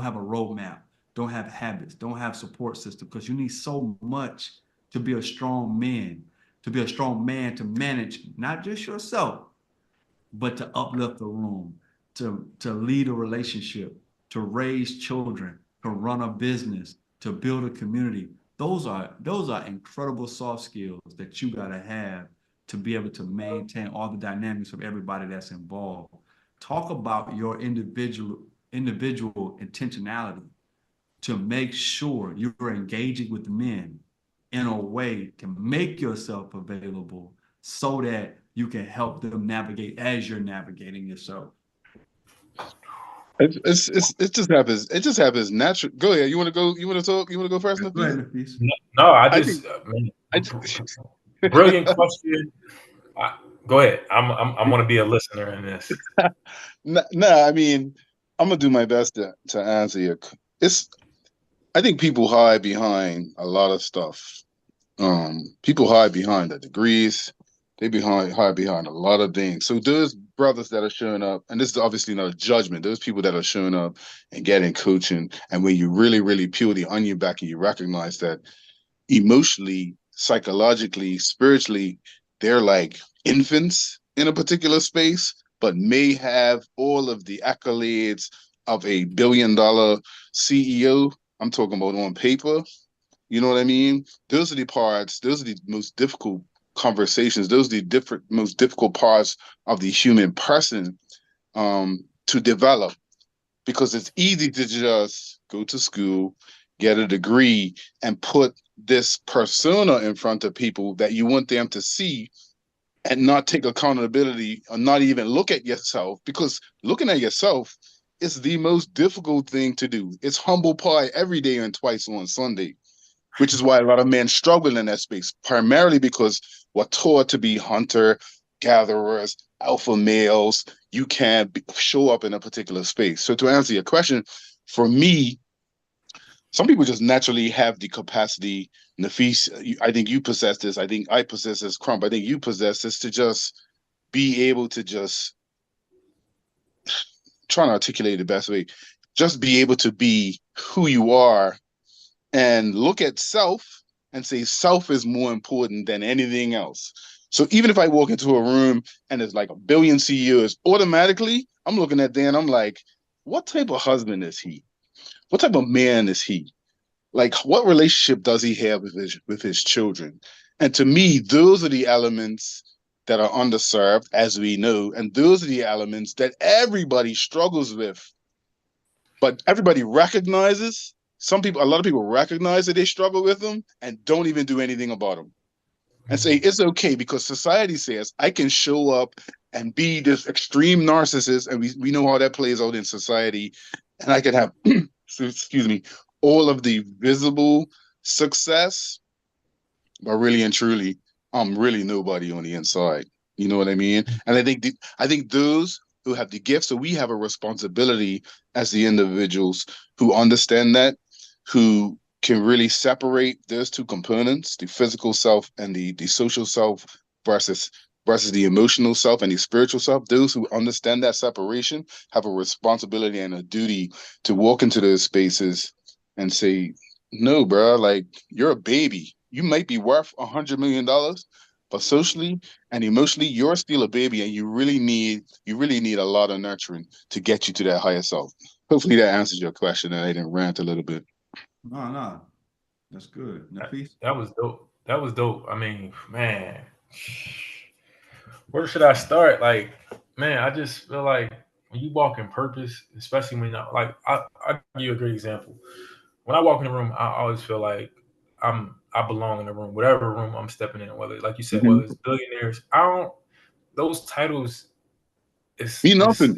have a roadmap, don't have habits, don't have support system, because you need so much to be a strong man, to manage not just yourself, but to uplift the room, to lead a relationship, to raise children, to run a business, to build a community. Those are incredible soft skills that you gotta have to be able to maintain all the dynamics of everybody that's involved. Talk about your individual intentionality to make sure you're engaging with men in a way to make yourself available so that you can help them navigate as you're navigating yourself.
It just happens natural. Go ahead. You want to go? You want to talk? You want to go first,
Go ahead,
Nafis?
Nafis.
No, I
I
just
think I just,
brilliant question. Go ahead. I'm want to be a listener in this.
no. I mean, I'm gonna do my best to answer you. It's I think people hide behind a lot of stuff. People hide behind the degrees. Hide behind a lot of things. So those brothers that are showing up, and this is obviously not a judgment. Those people that are showing up and getting coaching, and when you really, really peel the onion back and you recognize that emotionally, psychologically, spiritually, they're like infants in a particular space, but may have all of the accolades of a $1 billion CEO. I'm talking about on paper. You know what I mean? Those are the parts, those are the most difficult conversations, those are the most difficult parts of the human person to develop, because it's easy to just go to school, get a degree, and put this persona in front of people that you want them to see and not take accountability or not even look at yourself, because looking at yourself is the most difficult thing to do. It's humble pie every day and twice on Sunday, which is why a lot of men struggle in that space, primarily because we're taught to be hunter gatherers, alpha males. You can't show up in a particular space. So to answer your question, for me, some people just naturally have the capacity. Nafis, I think you possess this. I think I possess this. Crump, I think you possess this, to just be able to just try to articulate the best way. Just be able to be who you are and look at self and say self is more important than anything else. So even if I walk into a room and there's like a billion CEOs, automatically I'm looking at Dan, I'm like, what type of husband is he? What type of man is he? Like, what relationship does he have with his children? And to me, those are the elements that are underserved, as we know, and those are the elements that everybody struggles with, but everybody recognizes. A lot of people recognize that they struggle with them and don't even do anything about them, and say it's okay because society says I can show up and be this extreme narcissist, and we know how that plays out in society, and I can have excuse me, all of the visible success, but really and truly, I'm really nobody on the inside. You know what I mean? And I think those who have the gift, so we have a responsibility as the individuals who understand that, who can really separate those two components, the physical self and the social self versus the emotional self and the spiritual self. Those who understand that separation have a responsibility and a duty to walk into those spaces and say, no, bro, like, you're a baby. You might be worth $100 million, but socially and emotionally, you're still a baby, and you really need a lot of nurturing to get you to that higher self. Hopefully that answers your question, and I didn't rant a little bit.
No, that's good. Nafis?
That was dope. That was dope. I mean, man, where should I start? Like, man, I just feel like when you walk in purpose, especially when I give you a great example. When I walk in the room, I always feel like I belong in the room, whatever room I'm stepping in, whether, like you said,
Mm-hmm.
whether it's billionaires. I don't those titles
Me
is
nothing.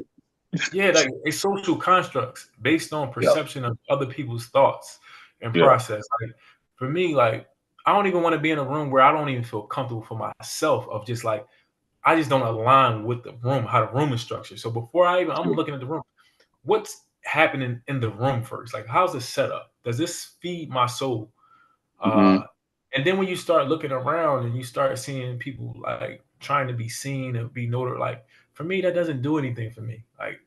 yeah, like it's social constructs based on
Yeah.
perception of other people's thoughts and
Yeah.
process. Like for me, like I don't even want to be in a room where I don't even feel comfortable for myself of just like I just don't align with the room, how the room is structured. So before I'm looking at the room, what's happening in the room first? Like how's the setup? Does this feed my soul?
Mm-hmm.
And then when you start looking around and you start seeing people like trying to be seen and be noted, like for me, that doesn't do anything for me. Like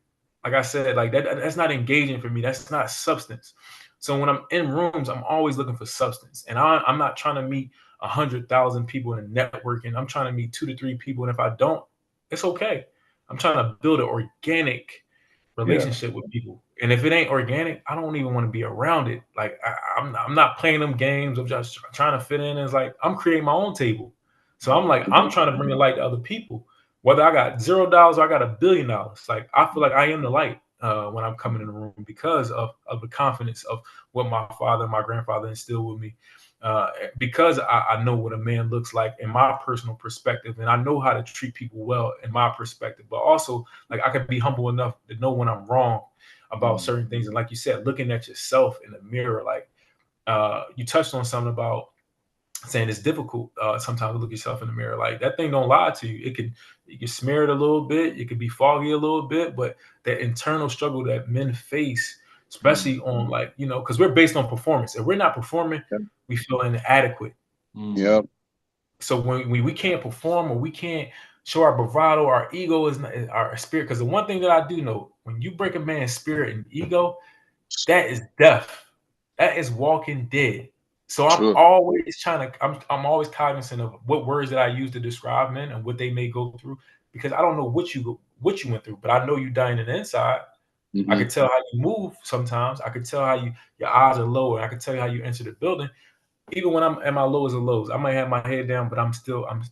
I said, like that's not engaging for me. That's not substance. So when I'm in rooms, I'm always looking for substance, and I'm not trying to meet 100,000 people in a networking. I'm trying to meet 2 to 3 people, and if I don't, it's okay. I'm trying to build an organic
Yeah.
relationship with people. And if it ain't organic, I don't even want to be around it. Like I'm not playing them games of just trying to fit in. It's like I'm creating my own table. So I'm like I'm trying to bring the light to other people. Whether I got $0 or I got $1 billion, like I feel like I am the light when I'm coming in the room because of the confidence of what my father and my grandfather instilled with me. Because I know what a man looks like in my personal perspective, and I know how to treat people well in my perspective, but also like I can be humble enough to know when I'm wrong about certain things. And like you said, looking at yourself in the mirror, like you touched on something about saying it's difficult sometimes to look yourself in the mirror. Like that thing don't lie to you. You can smear it a little bit, it could be foggy a little bit, but that internal struggle that men face, especially on like, you know, because we're based on performance. If we're not performing, we feel inadequate.
Yep.
So when we can't perform or we can't show our bravado, our ego is not, our spirit. Because the one thing that I do know, when you break a man's spirit and ego, that is death. That is walking dead. So I'm
True.
always I'm always cognizant of what words that I use to describe men and what they may go through, because I don't know what you went through, but I know you dying in the inside. I could tell how you move sometimes. I could tell how your eyes are lower. I could tell you how you enter the building. Even when I'm at my lowest of lows, I might have my head down, but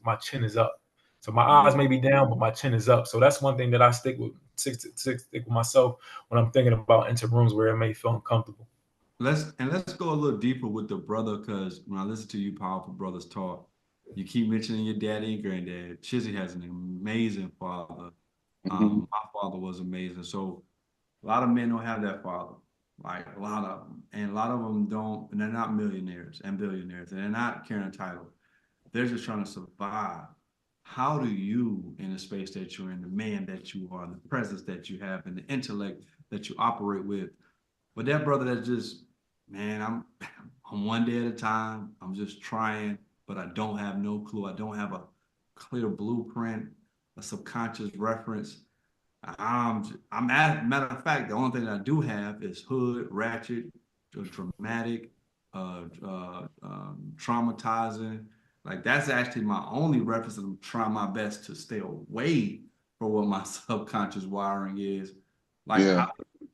my chin is up. So my eyes may be down, but my chin is up. So that's one thing that I stick with myself when I'm thinking about entering rooms where it may feel uncomfortable.
Let's go a little deeper with the brother, because when I listen to you powerful brothers talk, you keep mentioning your daddy and granddad. Chizzy has an amazing father. My father was amazing. So a lot of men don't have that father. Like a lot of them. And a lot of them don't, and they're not millionaires and billionaires, and they're not carrying a title. They're just trying to survive. How do you, in the space that you're in, the man that you are, the presence that you have, and the intellect that you operate with, but that brother that's just, man, I'm one day at a time. I'm just trying, but I don't have no clue. I don't have a clear blueprint, a subconscious reference. Matter of fact, the only thing that I do have is hood, ratchet, dramatic, traumatizing. Like that's actually my only reference. I'm trying my best to stay away from what my subconscious wiring is. Like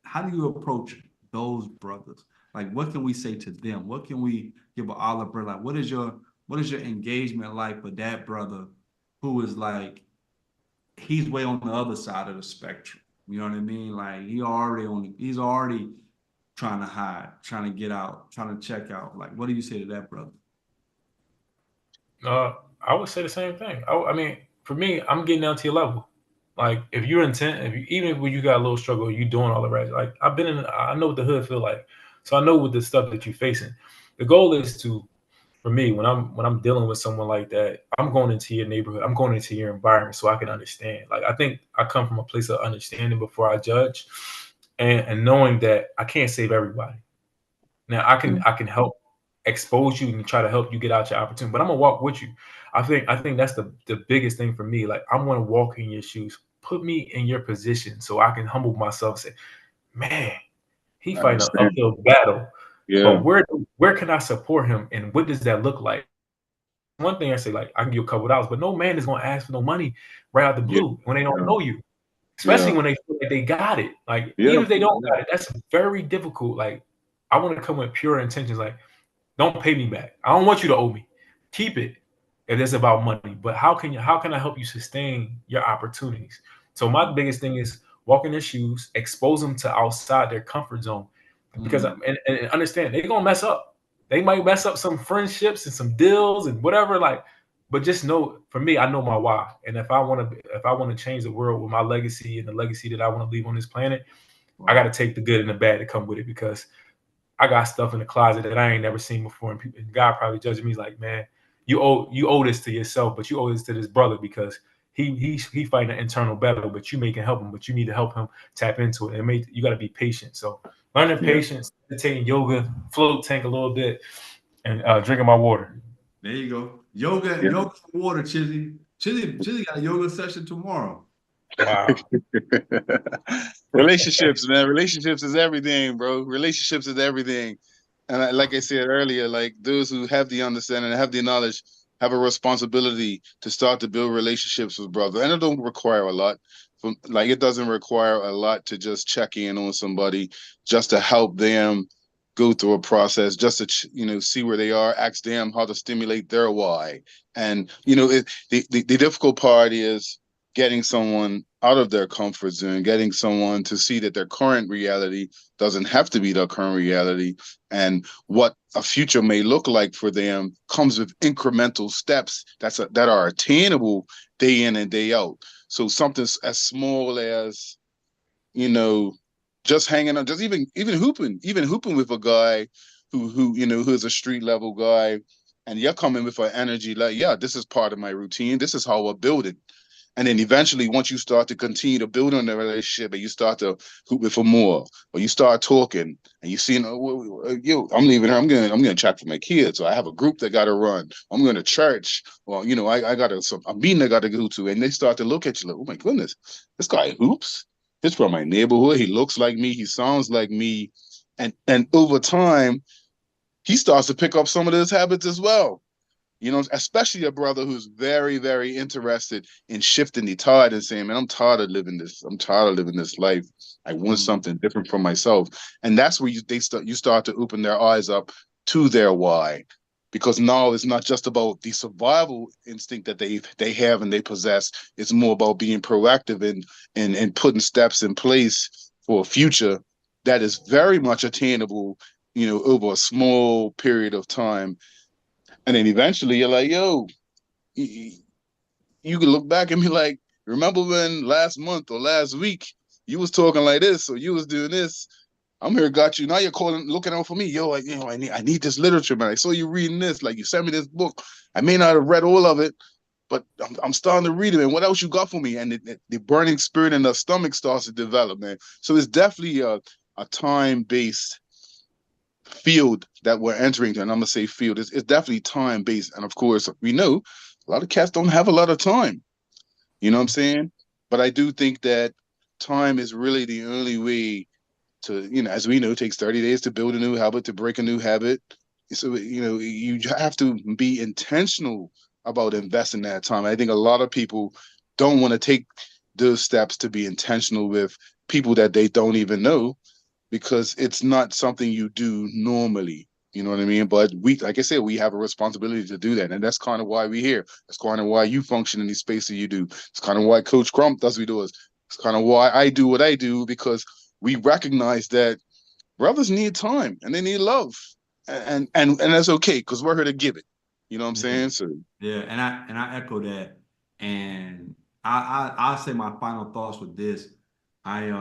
how do you approach those brothers? Like what can we say to them? What can we give an olive branch? Like what is your engagement like with that brother who is like, he's way on the other side of the spectrum. You know what I mean? Like he's already trying to hide, trying to get out, trying to check out. Like, what do you say to that brother?
I would say the same thing. I mean, for me, I'm getting down to your level. Like, if you're intent, even when you got a little struggle, you doing all the right. Like, I know what the hood feel like, so I know what the stuff that you're facing. The goal is to, for me, when I'm dealing with someone like that, I'm going into your neighborhood, I'm going into your environment, so I can understand. Like, I think I come from a place of understanding before I judge, and knowing that I can't save everybody. Now I can help expose you and try to help you get out your opportunity, but I'm gonna walk with you. I think that's the biggest thing for me. Like I'm gonna walk in your shoes, put me in your position so I can humble myself and say, man, he
I
fighting an
understand.
uphill battle.
Yeah.
But where can I support him and what does that look like? One thing I say, like I can give you a couple of dollars, but no man is gonna ask for no money right out the
Yeah.
blue when they don't
Yeah.
know you. Especially
Yeah.
when they feel like they got it. Like
Yeah.
even if they don't got it, that's very difficult. Like I want to come with pure intentions. Like don't pay me back. I don't want you to owe me. Keep it if it's about money. But how can I help you sustain your opportunities? So my biggest thing is walk in their shoes, expose them to outside their comfort zone. Because and understand they're gonna mess up. They might mess up some friendships and some deals and whatever. Like, but just know for me, I know my why. And if I want to change the world with my legacy and the legacy that I want to leave on this planet, I got to take the good and the bad that come with it because I got stuff in the closet that I ain't never seen before, and God probably judging me like, man, you owe this to yourself, but you owe this to this brother because he fighting an internal battle, but you can help him, but you need to help him tap into it. And you got to be patient. So learning
Yeah.
patience, meditating, yoga, float tank a little bit, and drinking my water.
There you go. Yoga, water, Chizzy. Chizzy got a yoga session tomorrow.
Wow.
Relationships, man. Relationships is everything, bro. Relationships is everything. And like I said earlier, like those who have the understanding and have the knowledge have a responsibility to start to build relationships with brothers. And it don't require a lot. It doesn't require a lot to just check in on somebody, just to help them go through a process, just to see where they are, ask them how to stimulate their why. And the difficult part is getting someone out of their comfort zone, getting someone to see that their current reality doesn't have to be their current reality, and what a future may look like for them comes with incremental steps that are attainable day in and day out. So something as small as, just hanging on, just even hooping with a guy who is a street level guy, and you're coming with an energy like, yeah, this is part of my routine. This is how I build it. And then eventually, once you start to continue to build on the relationship and you start to hoop it for more, or you start talking and you see, yo, I'm leaving her. I'm gonna check for my kids. Or I have a group that got to run. I'm going to church. Well, I got a meeting I got to go to. And they start to look at you like, oh my goodness, this guy hoops. He's from my neighborhood. He looks like me. He sounds like me. And over time, he starts to pick up some of those habits as well. Especially a brother who's very, very interested in shifting the tide and saying, man, I'm tired of living this. I'm tired of living this life. I want something different for myself. And that's where you start to open their eyes up to their why. Because now it's not just about the survival instinct that they have and they possess. It's more about being proactive and putting steps in place for a future that is very much attainable, over a small period of time. And then eventually you're like, yo, you can look back and be like, remember when last month or last week you was talking like this or you was doing this? I'm here, got you. Now you're looking out for me. Yo, I need this literature, man. I saw you reading this. Like, you sent me this book. I may not have read all of it, but I'm starting to read it, man. What else you got for me? And the burning spirit in the stomach starts to develop, man. So it's definitely a time-based field that we're entering, and I'm gonna say field. It's definitely time based, and of course, we know a lot of cats don't have a lot of time. You know what I'm saying? But I do think that time is really the only way to, as we know, it takes 30 days to build a new habit, to break a new habit. So, you have to be intentional about investing that time. I think a lot of people don't want to take those steps to be intentional with people that they don't even know, because it's not something you do normally. You know what I mean? But like I said, we have a responsibility to do that. And that's kind of why we're here. That's kind of why you function in these spaces you do. It's kind of why Coach Crump does what he does. It's kind of why I do what I do, because we recognize that brothers need time and they need love. And that's okay, because we're here to give it. You know what I'm saying? So
yeah, and I echo that. And I'll say my final thoughts with this. I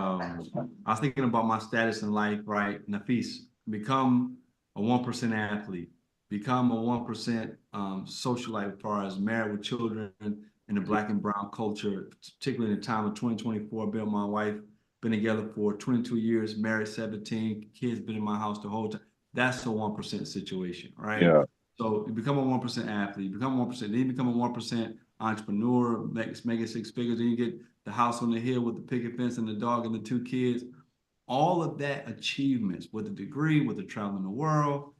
was thinking about my status in life, right? Nafis, become a 1% athlete, become a 1% socialite as far as married with children in the black and brown culture, particularly in the time of 2024. Bill, my wife, been together for 22 years, married 17, kids been in my house the whole time. That's a 1% situation, right?
yeah.
So you become a 1% athlete, you become 1%, then you become a 1% entrepreneur, making six figures, then you get the house on the hill with the picket fence and the dog and the two kids. All of that achievements with a degree, with the traveling the world,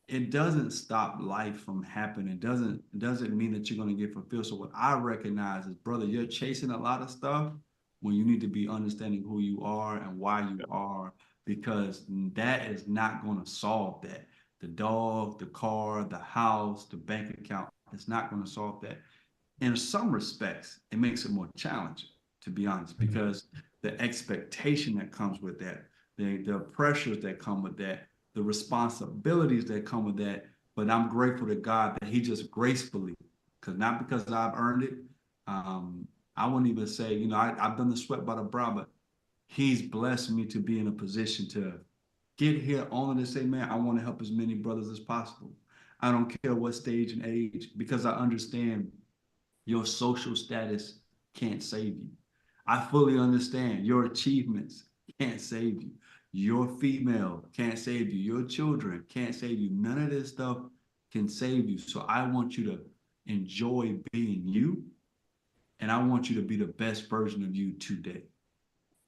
it doesn't stop life from happening. It doesn't mean that you're going to get fulfilled. So what I recognize is, brother, you're chasing a lot of stuff when you need to be understanding who you are and why you are, because that is not going to solve that. The dog, the car, the house, the bank account, it's not going to solve that. In some respects, it makes it more challenging, to be honest, because the expectation that comes with that, the pressures that come with that, the responsibilities that come with that. But I'm grateful to God that He just gracefully, not because I've earned it. I wouldn't even say, I've done the sweat by the brow, but He's blessed me to be in a position to get here only to say, man, I want to help as many brothers as possible. I don't care what stage and age, because I understand your social status can't save you. I fully understand your achievements can't save you. Your female can't save you. Your children can't save you. None of this stuff can save you. So I want you to enjoy being you, and I want you to be the best version of you today.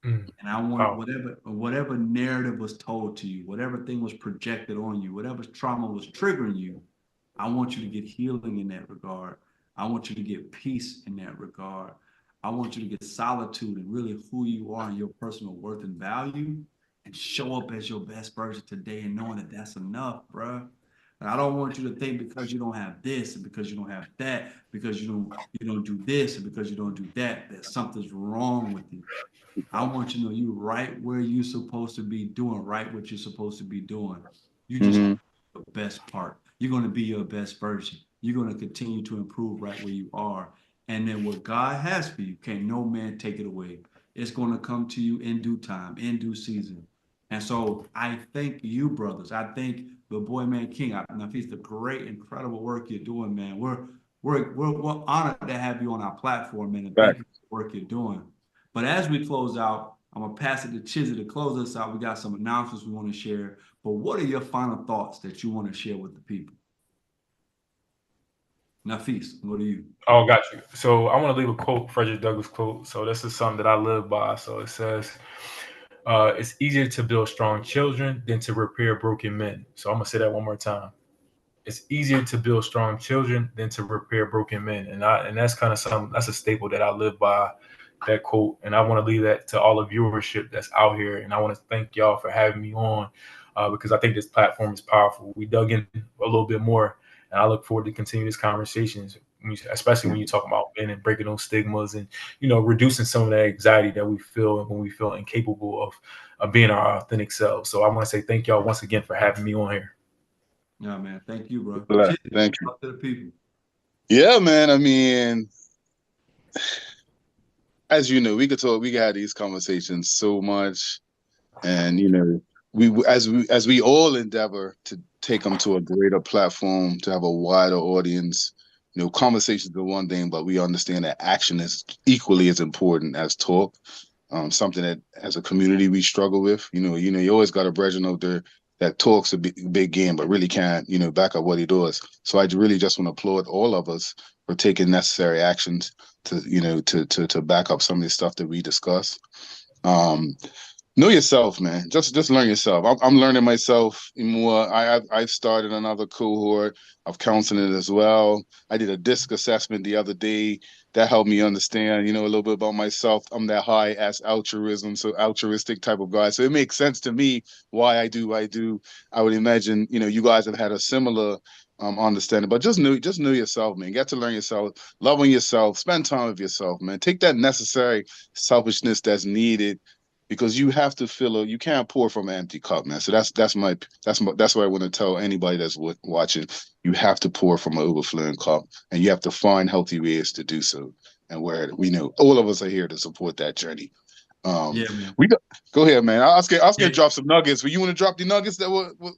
And I want whatever narrative was told to you, whatever thing was projected on you, whatever trauma was triggering you, I want you to get healing in that regard. I want you to get peace in that regard. I want you to get solitude and really who you are and your personal worth and value, and show up as your best version today, and knowing that that's enough, bro. And I don't want you to think because you don't have this and because you don't have that, because you don't do this and because you don't do that, that something's wrong with you. I want you to know you right where you're supposed to be doing right what you're supposed to be doing. You just
Mm-hmm.
the best part. You're going to be your best version. You're going to continue to improve right where you are. And then what God has for you, can't no man take it away. It's going to come to you in due time, in due season. And so I thank you, brothers. I thank the Boy Man King. Nafis, the great, incredible work you're doing, man. We're honored to have you on our platform, man. And thank
Back.
you for the work you're doing. But as we close out, I'm gonna pass it to Chizzy to close us out. We got some announcements we want to share. But what are your final thoughts that you want to share with the people? Nafis, what are you?
Oh, got you. So I want to leave a quote, Frederick Douglass quote. So this is something that I live by. So it says, "It's easier to build strong children than to repair broken men." So I'm gonna say that one more time. It's easier to build strong children than to repair broken men, and that's kind of that's a staple that I live by. That quote, and I want to leave that to all of viewership that's out here, and I want to thank y'all for having me on because I think this platform is powerful. We dug in a little bit more, and I look forward to continue this conversations, especially when you talk about men and breaking those stigmas and reducing some of that anxiety that we feel when we feel incapable of being our authentic selves. So I want to say thank y'all once again for having me on here.
Yeah, man. Thank you, bro.
Bless.
Chizzy,
Thank you.
talk to the people.
Yeah, man. I mean, as you know, we could talk. We got these conversations so much, and we all endeavor to take them to a greater platform, to have a wider audience. Conversations are one thing, but we understand that action is equally as important as talk. Something that as a community we struggle with. You always got a brethren out there that talks a big game, but really can't, back up what he does. So I really just want to applaud all of us for taking necessary actions to back up some of the stuff that we discuss. Um, Know yourself, man. Just learn yourself. I'm learning myself more. I've started another cohort of counseling as well. I did a DISC assessment the other day that helped me understand, a little bit about myself. I'm that high as altruism, so altruistic type of guy. So it makes sense to me why I do what I do. I would imagine, you guys have had a similar understanding, but just know yourself, man. Get to learn yourself, love on yourself, spend time with yourself, man. Take that necessary selfishness that's needed because you have to you can't pour from an empty cup, man. So that's what I want to tell anybody that's watching. You have to pour from an overflowing cup, and you have to find healthy ways to do so. And where we know all of us are here to support that journey.
Yeah, man.
Go ahead, man. I was gonna
Yeah.
drop some nuggets, but you want to drop the nuggets?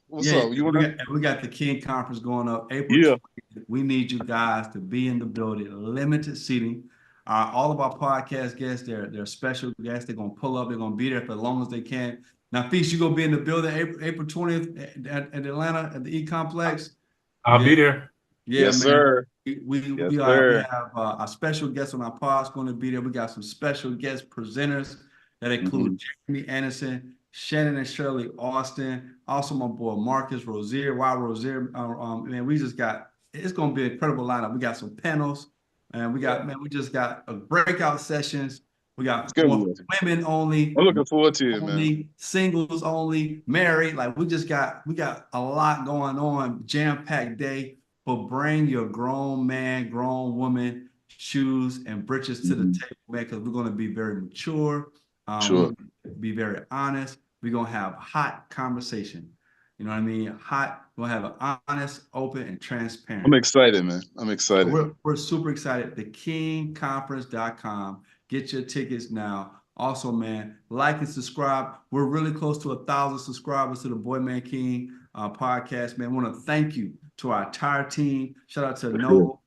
What's
Yeah,
up? You want to?
we got the King Conference going up April
Yeah,
20th. We need you guys to be in the building. Limited seating. All of our podcast guests, they're special guests. They're gonna pull up. They're gonna be there for as long as they can. Now, Feast, you gonna be in the building April 20th at Atlanta at the E Complex.
I'll
Yeah,
be there.
yeah,
yes,
man.
sir. Yes,
We
sir.
have a special guest on our pod going to be there. We got some special guest presenters that include Jeremy Anderson, Shannon and Shirley Austin, also my boy Marcus Rozier. Wow, Rozier, man, it's going to be an incredible lineup. We got some panels, and we just got a breakout sessions. We
It's
got
gonna
more
be.
women only,
I'm looking forward to it, man.
only, singles only, married. Like we got a lot going on, jam-packed day. But bring your grown man, grown woman shoes and britches to the table, man, because we're going to be very mature. We're
Sure.
going to be very honest. We're going to have hot conversation. You know what I mean? Hot. We're going to have an honest, open, and
I'm
transparent.
excited, man. I'm
So
excited.
we're super excited. TheKingConference.com. Get your tickets now. Also, man, like and subscribe. We're really close to 1,000 subscribers to the Boy Man King podcast, man. I want to thank you to our entire team. Shout out to
For sure.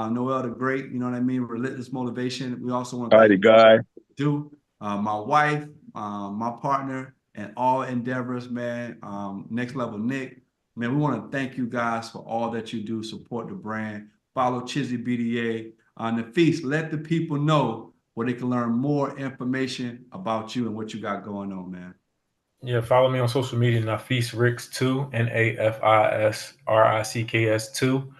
Noel the Great. You know what I mean? Relentless motivation. We also want to
Alrighty,
thank
guy.
you, my wife, my partner, and all endeavors, man. Next Level Nick. Man, we want to thank you guys for all that you do. Support the brand. Follow Chizzy BDA on the feast. Let the people know where they can learn more information about you and what you got going on, man.
Yeah, follow me on social media, Nafis Ricks 2, NAFISRICKS 2.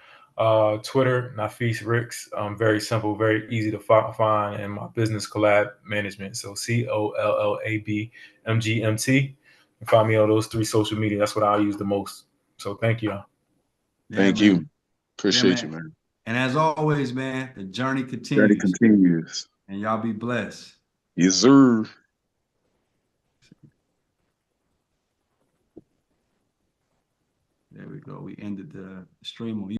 Twitter, Nafis Ricks. Very simple, very easy to find, and my business collab management. So COLLABMGMT. Find me on those 3 social media. That's what I use the most. So thank you.
Yeah,
Thank
man.
you.
Yeah,
Appreciate you,
man.
man.
And as always, man, the journey
Journey
continues.
continues.
And y'all be blessed.
Yes, sir.
There we go. We ended the stream on